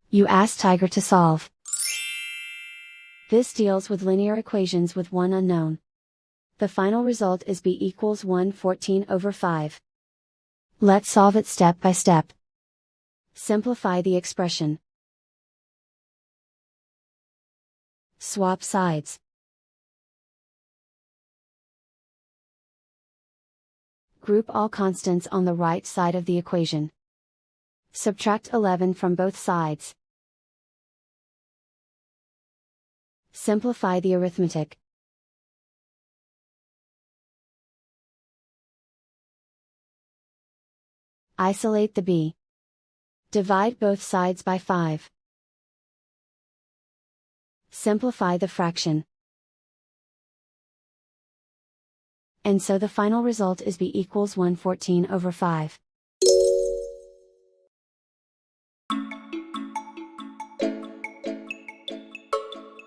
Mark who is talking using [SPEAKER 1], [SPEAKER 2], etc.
[SPEAKER 1] You ask Tiger to solve. This deals with linear equations with one unknown. The final result is b equals 1/14/5. Let's solve it step by step. Simplify the expression. Swap sides. Group all constants on the right side of the equation. Subtract 11 from both sides. Simplify the arithmetic. Isolate the b. Divide both sides by 5. Simplify the fraction. And so the final result is b equals 1/14/5.